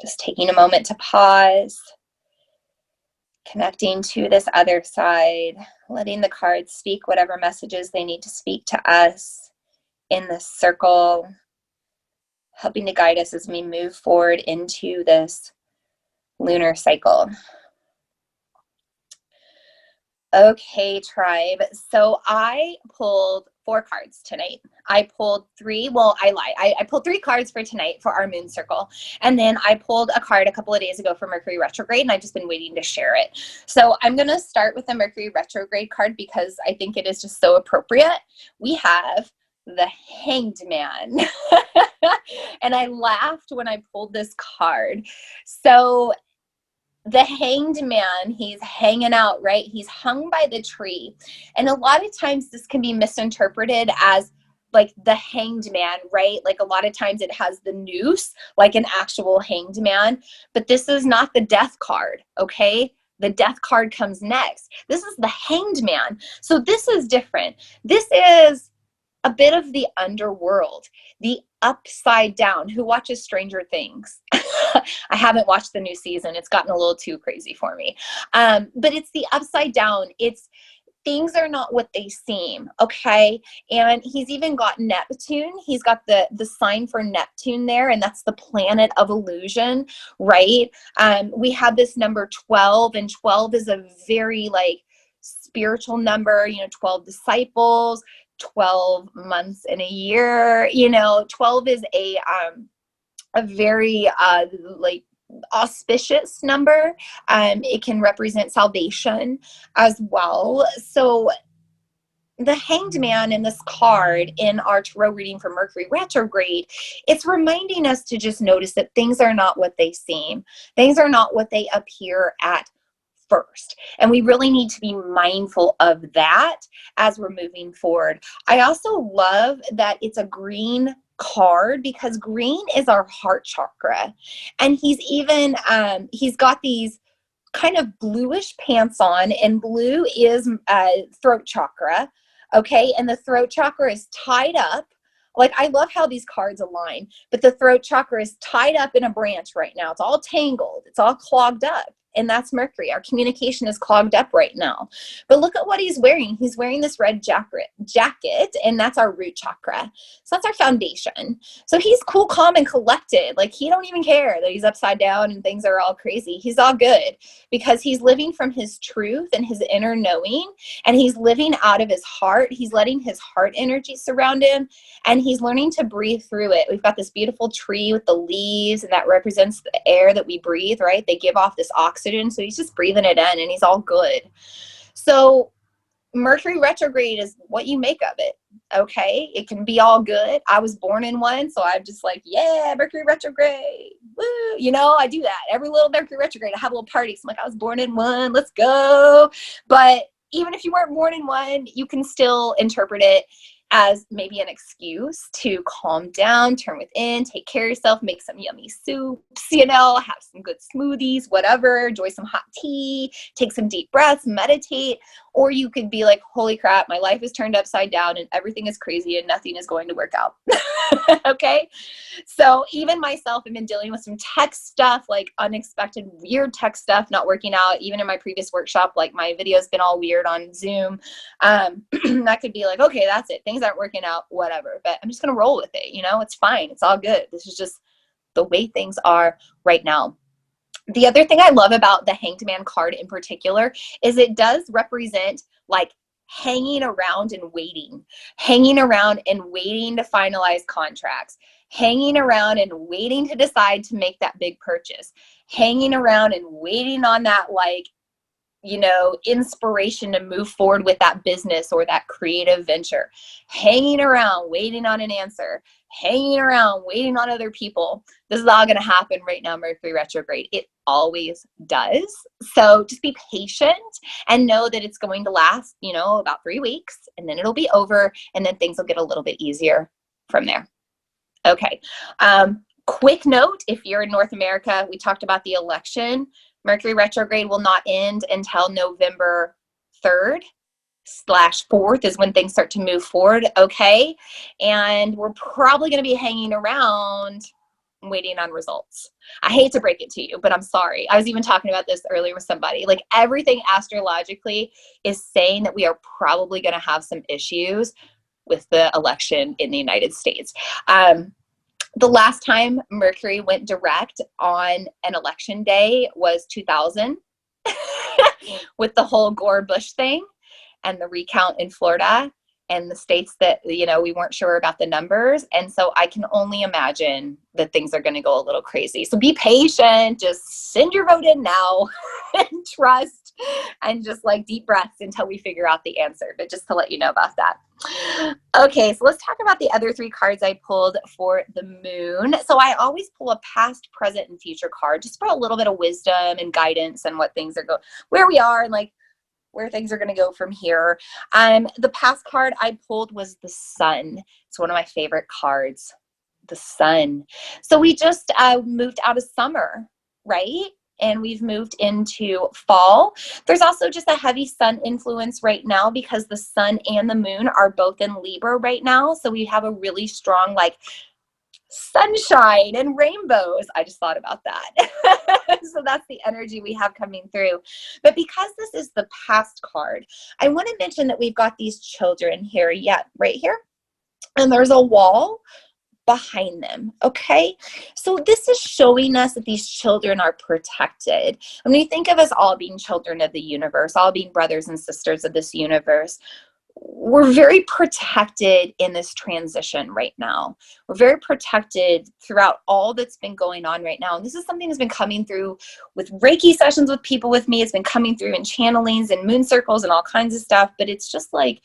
Just taking a moment to pause, connecting to this other side, letting the cards speak whatever messages they need to speak to us in this circle, helping to guide us as we move forward into this lunar cycle. Okay, tribe. So I pulled 4 cards tonight. I pulled 3. Well, I lied. I pulled 3 cards for tonight for our moon circle. And then I pulled a card a couple of days ago for Mercury retrograde, and I've just been waiting to share it. So I'm going to start with the Mercury retrograde card because I think it is just so appropriate. We have the Hanged Man. And I laughed when I pulled this card. So the Hanged Man, he's hanging out, right? He's hung by the tree. And a lot of times this can be misinterpreted as like the Hanged Man, right? Like a lot of times it has the noose, like an actual hanged man. But this is not the death card, okay? The death card comes next. This is the Hanged Man. So this is different. This is a bit of the underworld, the upside down. Who watches Stranger Things? I haven't watched the new season. It's gotten a little too crazy for me. But it's the upside down. It's things are not what they seem, okay? And he's even got Neptune. He's got the sign for Neptune there, and that's the planet of illusion, right? We have this number 12, and 12 is a very like spiritual number, 12 disciples, 12 months in a year, 12 is a very like auspicious number. It can represent salvation as well. So the Hanged Man in this card in our tarot reading for Mercury retrograde, it's reminding us to just notice that things are not what they seem. Things are not what they appear at first. And we really need to be mindful of that as we're moving forward. I also love that it's a green card because green is our heart chakra. And he's even, he's got these kind of bluish pants on, and blue is throat chakra. Okay. And the throat chakra is tied up. Like, I love how these cards align, but the throat chakra is tied up in a branch right now. It's all tangled. It's all clogged up. And that's Mercury. Our communication is clogged up right now. But look at what he's wearing. He's wearing this red jacket, and that's our root chakra. So that's our foundation. So he's cool, calm, and collected. Like, he don't even care that he's upside down and things are all crazy. He's all good because he's living from his truth and his inner knowing, and he's living out of his heart. He's letting his heart energy surround him, and he's learning to breathe through it. We've got this beautiful tree with the leaves, and that represents the air that we breathe, right? They give off this oxygen. So he's just breathing it in, and he's all good. So Mercury retrograde is what you make of it. Okay. It can be all good. I was born in one. So I'm just like, yeah, Mercury retrograde. Woo. I do that every little Mercury retrograde. I have a little party. So I'm like, I was born in one. Let's go. But even if you weren't born in one, you can still interpret it as maybe an excuse to calm down, turn within, take care of yourself, make some yummy soups, have some good smoothies, whatever, enjoy some hot tea, take some deep breaths, meditate. Or you could be like, holy crap, my life is turned upside down and everything is crazy and nothing is going to work out. Okay. So even myself, I've been dealing with some tech stuff, like unexpected, weird tech stuff, not working out. Even in my previous workshop, like my video's been all weird on Zoom. That could be like, okay, that's it. Things aren't working out, whatever. But I'm just going to roll with it. It's fine. It's all good. This is just the way things are right now. The other thing I love about the Hanged Man card in particular is it does represent like hanging around and waiting to finalize contracts, hanging around and waiting to decide to make that big purchase, hanging around and waiting on that inspiration to move forward with that business or that creative venture, hanging around, waiting on an answer, hanging around, waiting on other people. This is all going to happen right now, Mercury retrograde. It always does. So just be patient and know that it's going to last, about 3 weeks, and then it'll be over, and then things will get a little bit easier from there. Okay. Quick note, if you're in North America, we talked about the election. Mercury retrograde will not end until November 3rd/4th is when things start to move forward. Okay. And we're probably going to be hanging around waiting on results. I hate to break it to you, but I'm sorry. I was even talking about this earlier with somebody. Like, everything astrologically is saying that we are probably going to have some issues with the election in the United States. The last time Mercury went direct on an election day was 2000 with the whole Gore Bush thing and the recount in Florida and the states that, we weren't sure about the numbers. And so I can only imagine that things are going to go a little crazy. So be patient, just send your vote in now and trust, and just like deep breaths until we figure out the answer. But just to let you know about that. Okay, so let's talk about the other 3 cards I pulled for the moon. So I always pull a past, present, and future card just for a little bit of wisdom and guidance and what things are going, where we are, and like where things are going to go from here. The past card I pulled was the sun. It's one of my favorite cards, the sun. So we just moved out of summer, right? And we've moved into fall. There's also just a heavy sun influence right now because the sun and the moon are both in Libra right now. So we have a really strong, like, sunshine and rainbows. I just thought about that. So that's the energy we have coming through. But because this is the past card, I want to mention that we've got these children here, right here. And there's a wall behind them. Okay. So this is showing us that these children are protected. When we think of us all being children of the universe, all being brothers and sisters of this universe, we're very protected in this transition right now. We're very protected throughout all that's been going on right now. And this is something that's been coming through with Reiki sessions with people with me. It's been coming through in channelings and moon circles and all kinds of stuff. But it's just like,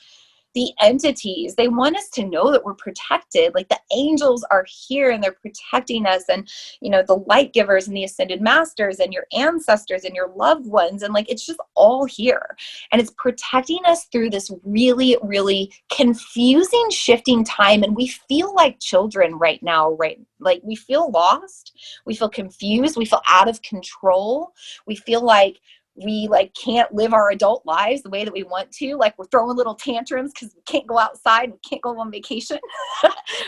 the entities, they want us to know that we're protected. Like, the angels are here and they're protecting us, and the light givers and the ascended masters and your ancestors and your loved ones, and like, it's just all here, and it's protecting us through this really, really confusing, shifting time. And we feel like children right now, right? Like, we feel lost, we feel confused, we feel out of control, we feel like we can't live our adult lives the way that we want to. Like, we're throwing little tantrums because we can't go outside, we can't go on vacation,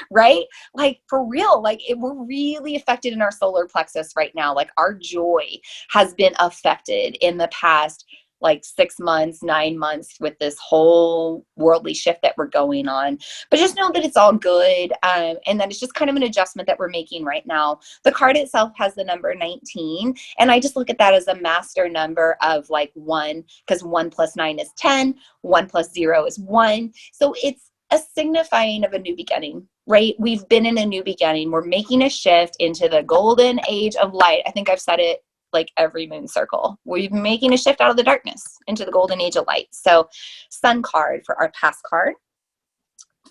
right? Like, for real, we're really affected in our solar plexus right now. Like, our joy has been affected in the past 6 months, 9 months with this whole worldly shift that we're going on. But just know that it's all good, and that it's just kind of an adjustment that we're making right now. The card itself has the number 19, and I just look at that as a master number of 1, because 1 plus 9 is 10, 1 plus 0 is 1. So it's a signifying of a new beginning, right? We've been in a new beginning. We're making a shift into the golden age of light. I think I've said it every moon circle. We're making a shift out of the darkness into the golden age of light. So sun card for our past card.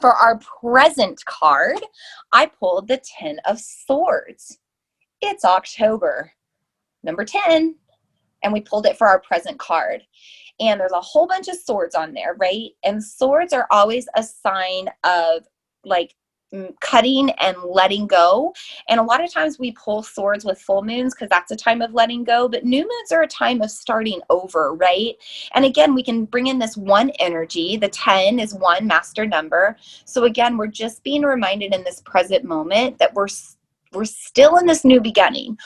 For our present card, I pulled the 10 of Swords. It's October, number 10, and we pulled it for our present card. And there's a whole bunch of swords on there, right? And swords are always a sign of cutting and letting go. And a lot of times we pull swords with full moons because that's a time of letting go, but new moons are a time of starting over, right? And again, we can bring in this 1 energy. The 10 is 1 master number. So again, we're just being reminded in this present moment that we're still in this new beginning.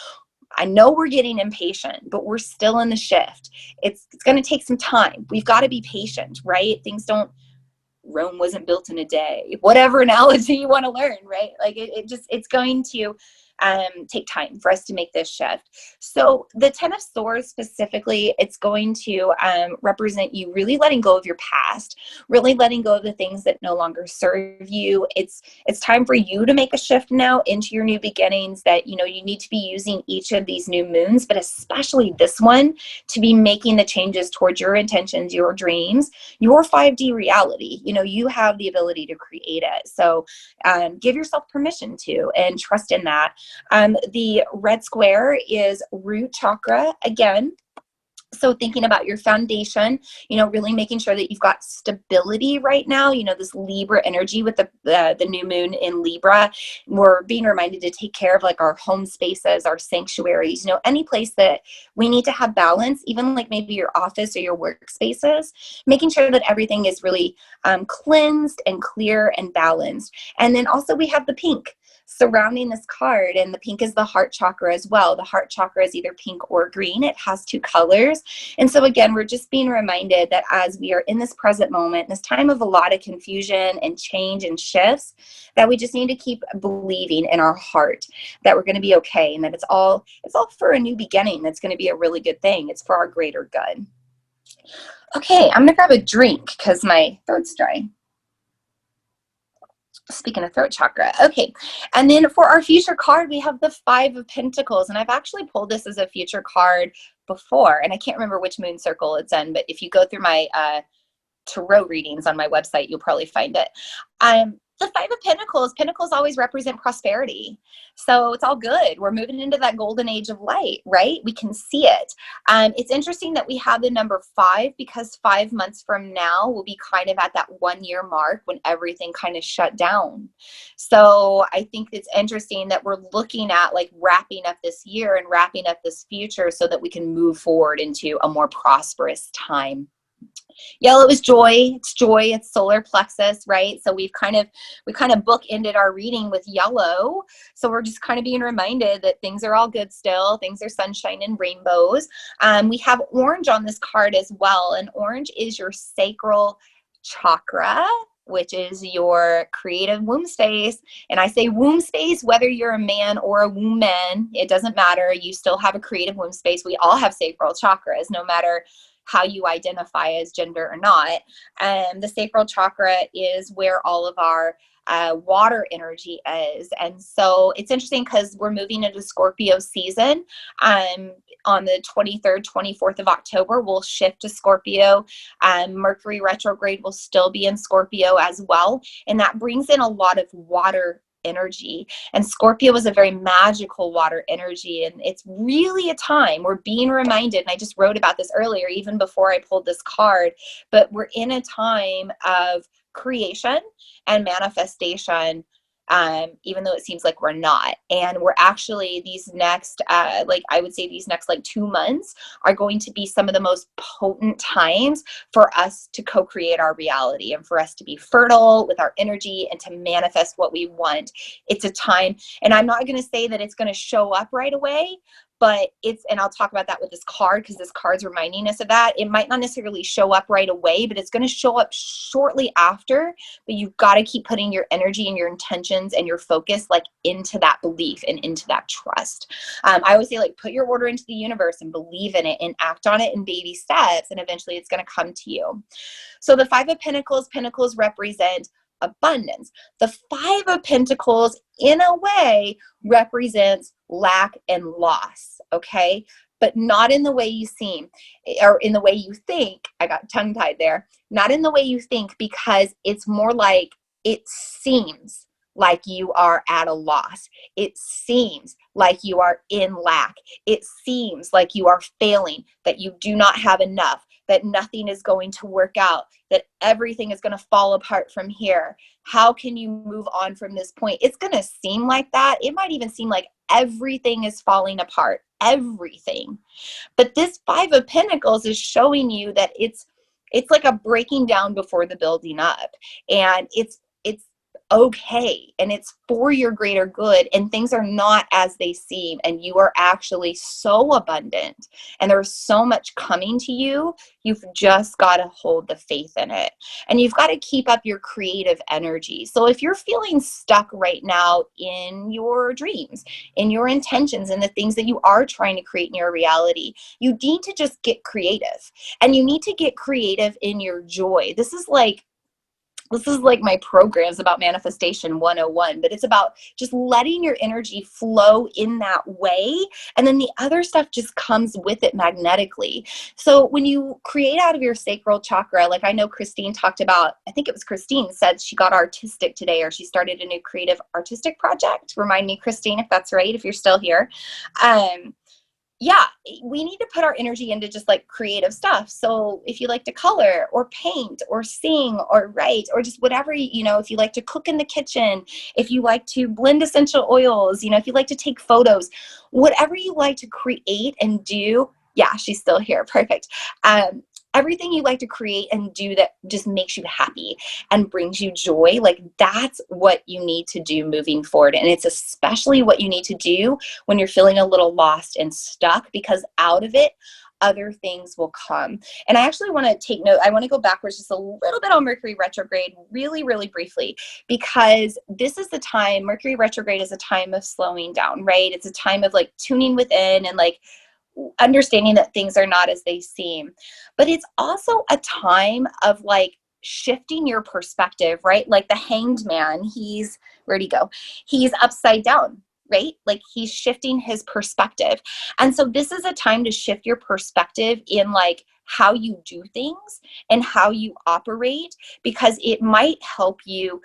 I know we're getting impatient, but we're still in the shift. It's going to take some time. We've got to be patient, right? Rome wasn't built in a day, whatever analogy you want to learn, right? It's going to take time for us to make this shift. So the 10 of Swords specifically, it's going to represent you really letting go of your past, really letting go of the things that no longer serve you. It's time for you to make a shift now into your new beginnings, that you need to be using each of these new moons, but especially this one, to be making the changes towards your intentions, your dreams, your 5D reality. You have the ability to create it. So give yourself permission to, and trust in that. The red square is root chakra again. So thinking about your foundation, really making sure that you've got stability right now, this Libra energy with the new moon in Libra. We're being reminded to take care of our home spaces, our sanctuaries, any place that we need to have balance, even maybe your office or your workspaces, making sure that everything is really cleansed and clear and balanced. And then also we have the pink. surrounding this card. And the pink is the heart chakra as well. The heart chakra is either pink or green. It has two colors. And so again, we're just being reminded that as we are in this present moment, this time of a lot of confusion and change and shifts, that we just need to keep believing in our heart that we're going to be okay, and that it's all for a new beginning. That's going to be a really good thing. It's for our greater good. Okay, I'm going to grab a drink because my throat's dry. Speaking of throat chakra. Okay, and then for our future card, we have the Five of Pentacles, and I've actually pulled this as a future card before, and I can't remember which moon circle it's in, but if you go through my tarot readings on my website, you'll probably find it. The Five of Pentacles always represent prosperity. So it's all good. We're moving into that golden age of light, right? We can see it. It's interesting that we have the number 5 because 5 months from now will be kind of at that 1 year mark when everything kind of shut down. So I think it's interesting that we're looking at like wrapping up this year and wrapping up this future so that we can move forward into a more prosperous time. Yellow is joy. It's joy. It's solar plexus, right? So we kind of bookended our reading with yellow. So we're just kind of being reminded that things are all good still. Things are sunshine and rainbows. We have orange on this card as well. And orange is your sacral chakra, which is your creative womb space. And I say womb space, whether you're a man or a woman, it doesn't matter. You still have a creative womb space. We all have sacral chakras, no matter how you identify as gender or not. The sacral chakra is where all of our water energy is. And so it's interesting because we're moving into Scorpio season. On the 23rd, 24th of October, we'll shift to Scorpio. Mercury retrograde will still be in Scorpio as well. And that brings in a lot of water energy, and Scorpio is a very magical water energy, and it's really a time we're being reminded, and I just wrote about this earlier even before I pulled this card, but we're in a time of creation and manifestation, even though it seems like we're not. And we're actually, these next I would say these next 2 months are going to be some of the most potent times for us to co-create our reality and for us to be fertile with our energy and to manifest what we want. It's a time, and I'm not going to say that it's going to show up right away, but and I'll talk about that with this card because this card's reminding us of that. It might not necessarily show up right away, but it's going to show up shortly after. But you've got to keep putting your energy and your intentions and your focus into that belief and into that trust. I always say put your order into the universe and believe in it and act on it in baby steps, and eventually it's going to come to you. So the Five of Pentacles represent abundance. The Five of Pentacles, in a way, represents lack and loss, okay? But not in the way you seem, or in the way you think. I got tongue-tied there. Not in the way you think, because it's more like it seems like you are at a loss. It seems like you are in lack. It seems like you are failing, that you do not have enough, that nothing is going to work out, that everything is going to fall apart from here. How can you move on from this point? It's going to seem like that. It might even seem like everything is falling apart, everything. But this Five of Pentacles is showing you that it's like a breaking down before the building up, and it's okay, and it's for your greater good, and things are not as they seem, and you are actually so abundant, and there's so much coming to you. You've just got to hold the faith in it, and you've got to keep up your creative energy. So if you're feeling stuck right now in your dreams, in your intentions, and the things that you are trying to create in your reality, you need to just get creative, and you need to get creative in your joy. This is like my programs about manifestation 101, but it's about just letting your energy flow in that way. And then the other stuff just comes with it magnetically. So when you create out of your sacral chakra, like I know Christine talked about, I think it was Christine said she got artistic today, or she started a new creative artistic project. Remind me, Christine, if that's right, if you're still here. Yeah, we need to put our energy into just creative stuff. So if you like to color or paint or sing or write or just whatever, if you like to cook in the kitchen, if you like to blend essential oils, if you like to take photos, whatever you like to create and do. Yeah, she's still here. Perfect. everything you like to create and do that just makes you happy and brings you joy, like that's what you need to do moving forward. And it's especially what you need to do when you're feeling a little lost and stuck, because out of it, other things will come. And I actually want to take note. I want to go backwards just a little bit on Mercury retrograde, really, really briefly, because this is the time, Mercury retrograde is a time of slowing down, right? It's a time of like tuning within and like understanding that things are not as they seem. But it's also a time of like shifting your perspective, right? Like the Hanged Man, where'd he go? He's upside down, right? Like he's shifting his perspective. And so this is a time to shift your perspective in like how you do things and how you operate, because it might help you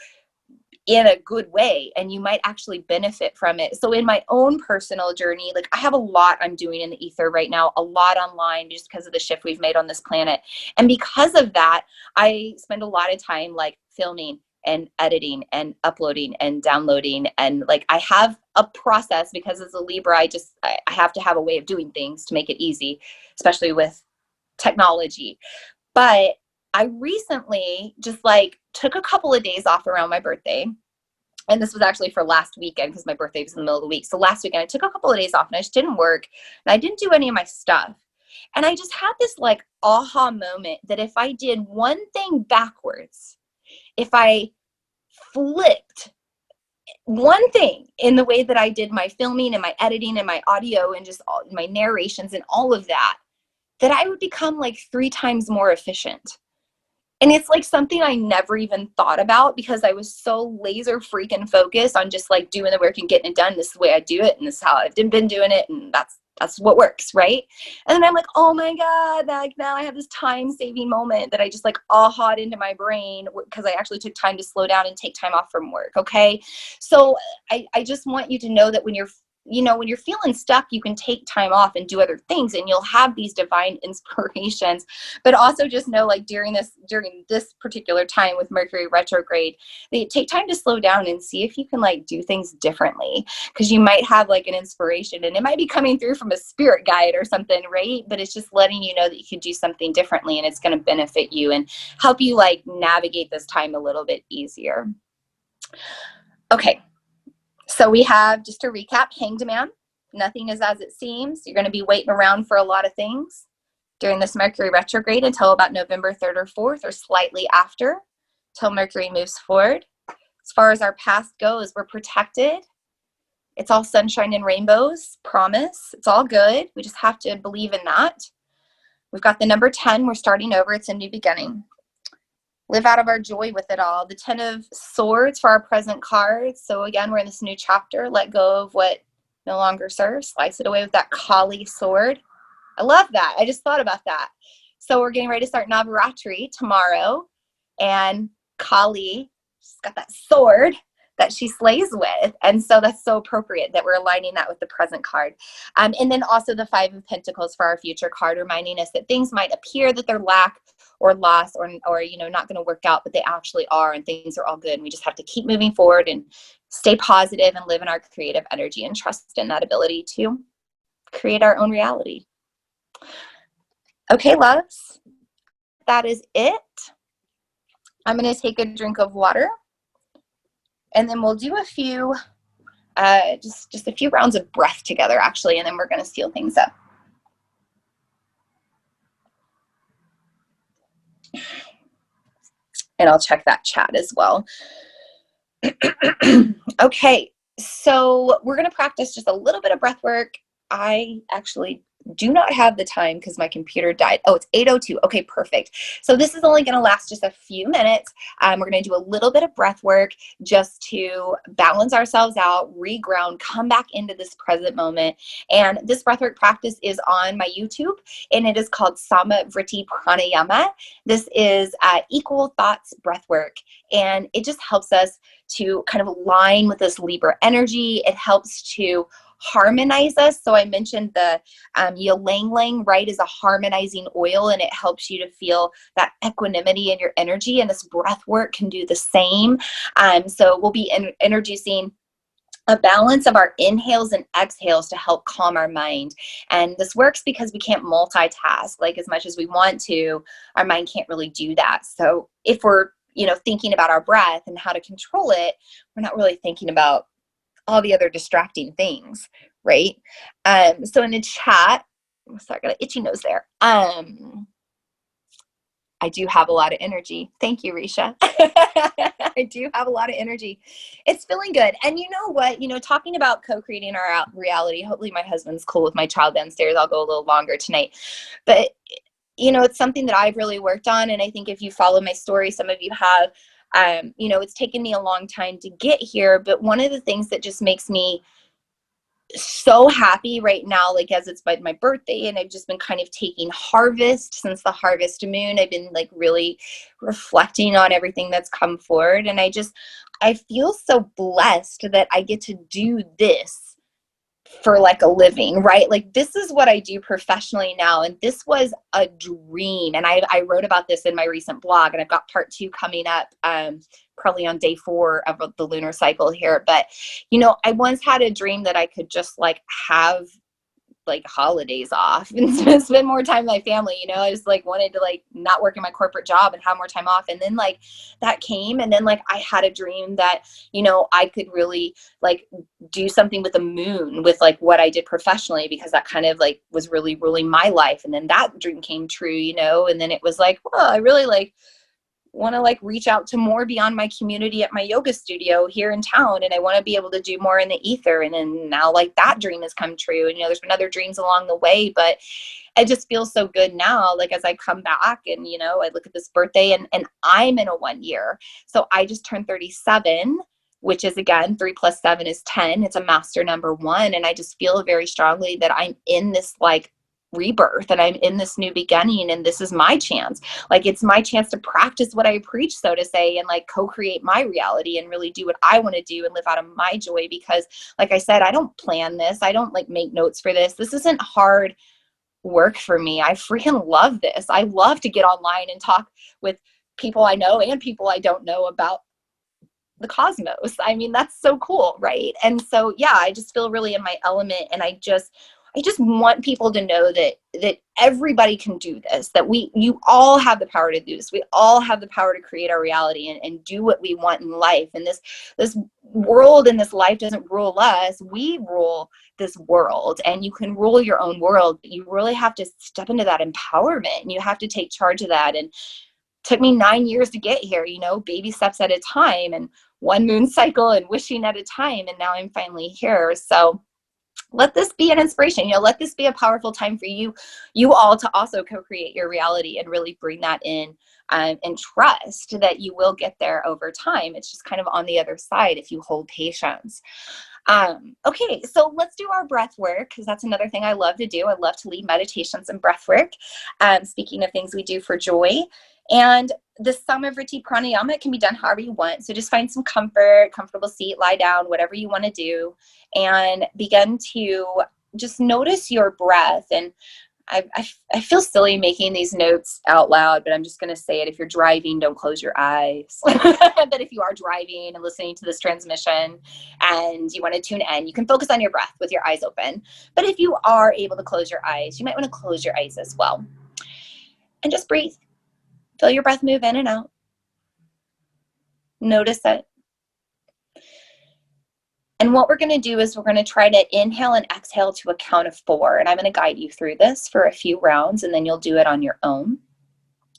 in a good way and you might actually benefit from it. So in my own personal journey, like I have a lot I'm doing in the ether right now, a lot online, just because of the shift we've made on this planet. And because of that, I spend a lot of time like filming and editing and uploading and downloading. And like I have a process, because as a Libra, I have to have a way of doing things to make it easy, especially with technology. But I recently just like took a couple of days off around my birthday. And this was actually for last weekend, because my birthday was in the middle of the week. So last weekend I took a couple of days off and I just didn't work and I didn't do any of my stuff. And I just had this like aha moment that if I did one thing backwards, if I flipped one thing in the way that I did my filming and my editing and my audio and just all my narrations and all of that, that I would become like 3 times more efficient. And it's like something I never even thought about, because I was so laser freaking focused on just like doing the work and getting it done. This is the way I do it, and this is how I've been doing it, and that's what works, right? And then I'm like, oh my God, like now I have this time-saving moment that I just like aha'd into my brain, because I actually took time to slow down and take time off from work, okay? So I just want you to know that when you're feeling stuck, you can take time off and do other things and you'll have these divine inspirations. But also just know, like during this particular time with Mercury retrograde, take time to slow down and see if you can like do things differently, because you might have like an inspiration and it might be coming through from a spirit guide or something, right? But it's just letting you know that you could do something differently and it's going to benefit you and help you like navigate this time a little bit easier. Okay. So we have, just to recap, Hanged Man. Nothing is as it seems. You're going to be waiting around for a lot of things during this Mercury retrograde until about November 3rd or 4th, or slightly after, till Mercury moves forward. As far as our past goes, we're protected. It's all sunshine and rainbows, promise. It's all good. We just have to believe in that. We've got the number 10. We're starting over. It's a new beginning. Live out of our joy with it all. The 10 of Swords for our present cards. So again, we're in this new chapter. Let go of what no longer serves. Slice it away with that Kali sword. I love that. I just thought about that. So we're getting ready to start Navaratri tomorrow. And Kali, she's got that sword that she slays with. And so that's so appropriate that we're aligning that with the present card. And then also the 5 of Pentacles for our future card, reminding us that things might appear that they're lack or loss or not going to work out, but they actually are, and things are all good. And we just have to keep moving forward and stay positive and live in our creative energy and trust in that ability to create our own reality. Okay, loves, that is it. I'm going to take a drink of water, and then we'll do a few, just a few rounds of breath together, actually, and then we're going to seal things up. And I'll check that chat as well. Okay, so we're going to practice just a little bit of breath work. I actually do not have the time because my computer died. Oh, it's 8:02. Okay, perfect. So this is only going to last just a few minutes. We're going to do a little bit of breath work just to balance ourselves out, reground, come back into this present moment. And this breath work practice is on my YouTube, and it is called Samavriti Pranayama. This is equal thoughts breath work, and it just helps us to kind of align with this Libra energy. It helps to harmonize us. So I mentioned the ylang ylang, right, is a harmonizing oil, and it helps you to feel that equanimity in your energy, and this breath work can do the same. So we'll be introducing a balance of our inhales and exhales to help calm our mind. And this works because we can't multitask like as much as we want to. Our mind can't really do that. So if we're, thinking about our breath and how to control it, we're not really thinking about all the other distracting things, right? So in the chat, sorry, I got an itchy nose there. I do have a lot of energy. Thank you, Risha. I do have a lot of energy. It's feeling good. And you know what? Talking about co-creating our reality, hopefully my husband's cool with my child downstairs. I'll go a little longer tonight. But, it's something that I've really worked on. And I think if you follow my story, some of you have, it's taken me a long time to get here. But one of the things that just makes me so happy right now, like as it's my birthday, and I've just been kind of taking harvest since the harvest moon. I've been like really reflecting on everything that's come forward, and I feel so blessed that I get to do this for like a living, right? Like this is what I do professionally now. And this was a dream. And I wrote about this in my recent blog, and I've got part 2 coming up, probably on day 4 of the lunar cycle here. But, I once had a dream that I could just like have like holidays off and spend more time with my family. I just like wanted to like not work in my corporate job and have more time off. And then like that came, and then like I had a dream that, I could really like do something with the moon with like what I did professionally, because that kind of like was really ruling my life. And then that dream came true, and then it was like, well, I really like want to like reach out to more beyond my community at my yoga studio here in town. And I want to be able to do more in the ether. And then now like that dream has come true. And, there's been other dreams along the way, but it just feels so good now. Like as I come back and, I look at this birthday and I'm in a 1 year. So I just turned 37, which is again, 3 + 7 is 10. It's a master number 1. And I just feel very strongly that I'm in this like rebirth, and I'm in this new beginning, and this is my chance. Like it's my chance to practice what I preach, so to say, and like co-create my reality and really do what I want to do and live out of my joy. Because like I said, I don't plan this. I don't like make notes for this. This isn't hard work for me. I freaking love this. I love to get online and talk with people I know and people I don't know about the cosmos. I mean, that's so cool, right? And so yeah, I just feel really in my element, and I just want people to know that everybody can do this, that you all have the power to do this. We all have the power to create our reality and do what we want in life. And this world and this life doesn't rule us. We rule this world, and you can rule your own world. But you really have to step into that empowerment, and you have to take charge of that. And it took me 9 years to get here, baby steps at a time, and one moon cycle and wishing at a time. And now I'm finally here. So let this be an inspiration. Let this be a powerful time for you all to also co-create your reality and really bring that in, and trust that you will get there over time. It's just kind of on the other side if you hold patience. Okay, so let's do our breath work, because that's another thing I love to do. I love to lead meditations and breath work. Speaking of things we do for joy. And the Samavriti pranayama can be done however you want. So just find some comfortable seat, lie down, whatever you want to do, and begin to just notice your breath. And I feel silly making these notes out loud, but I'm just going to say it. If you're driving, don't close your eyes. But if you are driving and listening to this transmission and you want to tune in, you can focus on your breath with your eyes open. But if you are able to close your eyes, you might want to close your eyes as well. And just breathe. Feel your breath move in and out. Notice it. And what we're going to do is we're going to try to inhale and exhale to a count of 4. And I'm going to guide you through this for a few rounds, and then you'll do it on your own.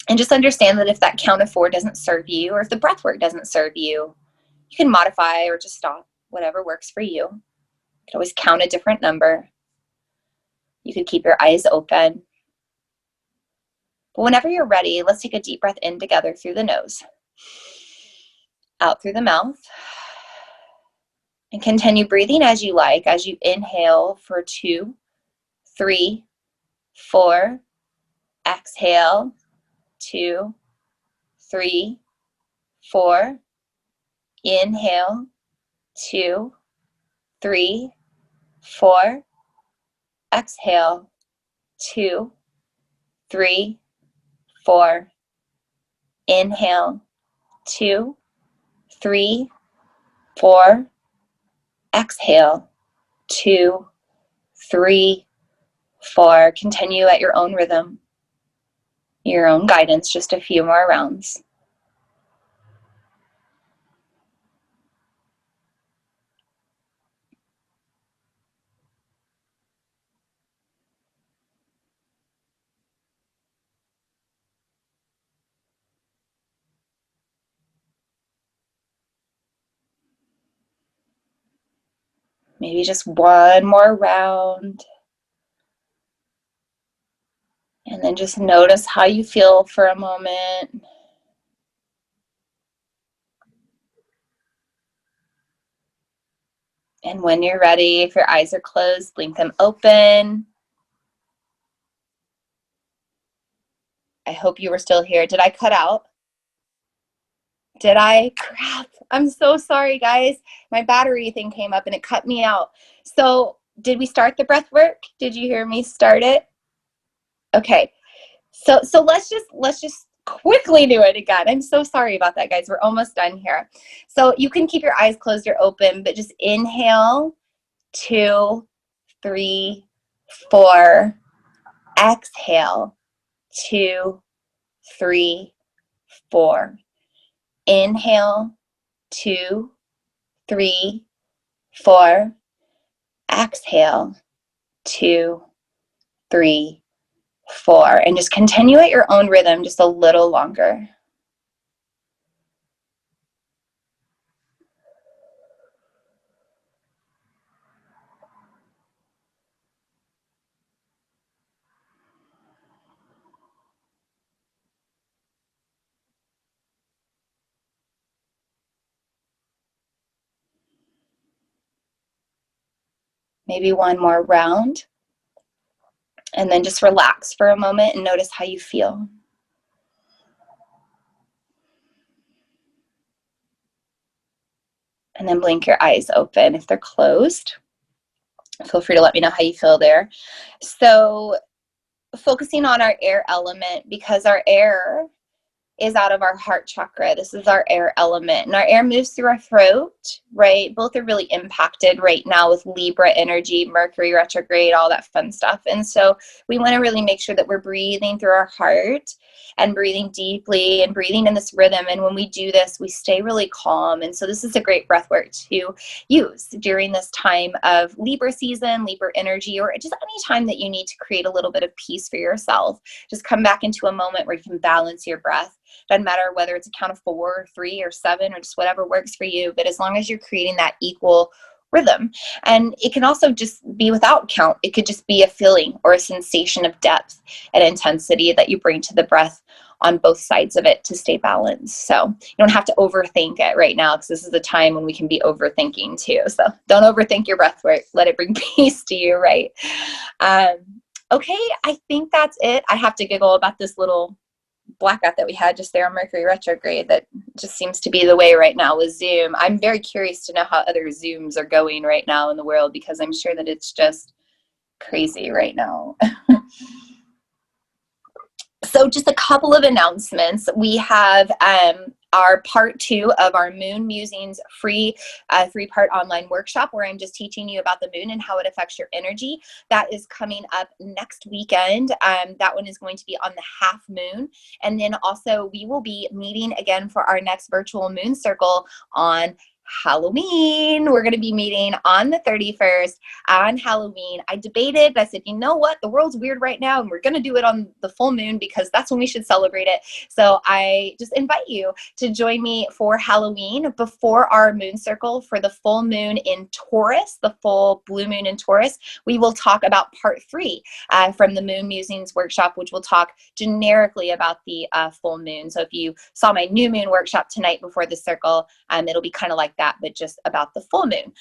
And just understand that if that count of 4 doesn't serve you, or if the breath work doesn't serve you, you can modify or just stop, whatever works for you. You can always count a different number. You could keep your eyes open. But whenever you're ready, let's take a deep breath in together through the nose, out through the mouth, and continue breathing as you like, as you inhale for 2, 3, 4, exhale, 2, 3, 4, inhale, 2, 3, 4, exhale, 2, 3, 4, inhale, 2, 3, 4, Exhale, 2, 3, 4. Continue at your own rhythm, your own guidance, just a few more rounds. Maybe just one more round. And then just notice how you feel for a moment. And when you're ready, if your eyes are closed, blink them open. I hope you were still here. Did I cut out? Did I? Crap. I'm so sorry, guys. My battery thing came up and it cut me out. So did we start the breath work? Did you hear me start it? Okay. So let's just quickly do it again. I'm so sorry about that, guys. We're almost done here. So you can keep your eyes closed or open, but just inhale, 2, 3, 4. Exhale, 2, 3, 4. Inhale, 2, 3, 4. Exhale, 2, 3, 4. And just continue at your own rhythm just a little longer. Maybe one more round. And then just relax for a moment and notice how you feel. And then blink your eyes open. If they're closed, feel free to let me know how you feel there. So focusing on our air element, because our air is out of our heart chakra. This is our air element, and our air moves through our throat, right? Both are really impacted right now with Libra energy, Mercury retrograde, all that fun stuff. And so we want to really make sure that we're breathing through our heart and breathing deeply and breathing in this rhythm. And when we do this, we stay really calm. And so this is a great breath work to use during this time of Libra season, Libra energy, or just any time that you need to create a little bit of peace for yourself. Just come back into a moment where you can balance your breath. Doesn't matter whether it's a count of 4, 3, or 7, or just whatever works for you. But as long as you're creating that equal rhythm. And it can also just be without count. It could just be a feeling or a sensation of depth and intensity that you bring to the breath on both sides of it to stay balanced. So you don't have to overthink it right now, because this is a time when we can be overthinking too. So don't overthink your breath work. Let it bring peace to you, right? Okay, I think that's it. I have to giggle about this little blackout that we had just there on Mercury retrograde. That just seems to be the way right now with Zoom. I'm very curious to know how other Zooms are going right now in the world, because I'm sure that it's just crazy right now. So just a couple of announcements. We have our part 2 of our Moon Musings free 3-part online workshop, where I'm just teaching you about the moon and how it affects your energy. That is coming up next weekend. That one is going to be on the half moon. And then also we will be meeting again for our next virtual moon circle on Halloween. We're going to be meeting on the 31st on Halloween. I debated, I said, you know what? The world's weird right now, and we're going to do it on the full moon because that's when we should celebrate it. So I just invite you to join me for Halloween before our moon circle for the full moon in Taurus, the full blue moon in Taurus. We will talk about part 3 from the Moon Musings workshop, which will talk generically about the full moon. So if you saw my new moon workshop tonight before the circle, it'll be kind of like that, but just about the full moon.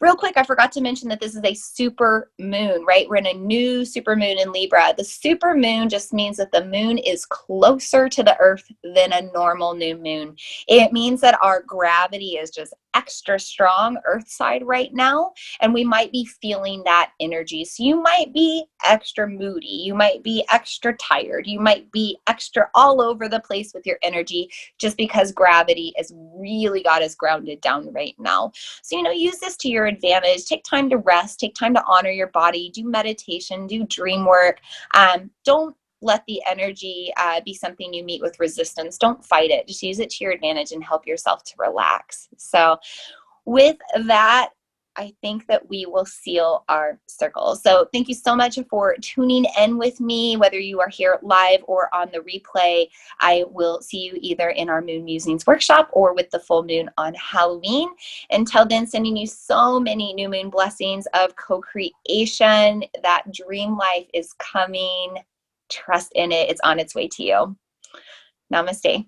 Real quick, I forgot to mention that this is a super moon, right? We're in a new super moon in Libra. The super moon just means that the moon is closer to the earth than a normal new moon. It means that our gravity is just extra strong earth side right now, and we might be feeling that energy. So you might be extra moody, you might be extra tired, you might be extra all over the place with your energy, just because gravity has really got us grounded down right now. So, use this to your advantage. Take time to rest, take time to honor your body, do meditation, do dream work. Don't let the energy be something you meet with resistance. Don't fight it. Just use it to your advantage and help yourself to relax. So with that, I think that we will seal our circle. So thank you so much for tuning in with me, whether you are here live or on the replay. I will see you either in our Moon Musings workshop or with the full moon on Halloween. Until then, sending you so many new moon blessings of co-creation. That dream life is coming. Trust in it. It's on its way to you. Namaste.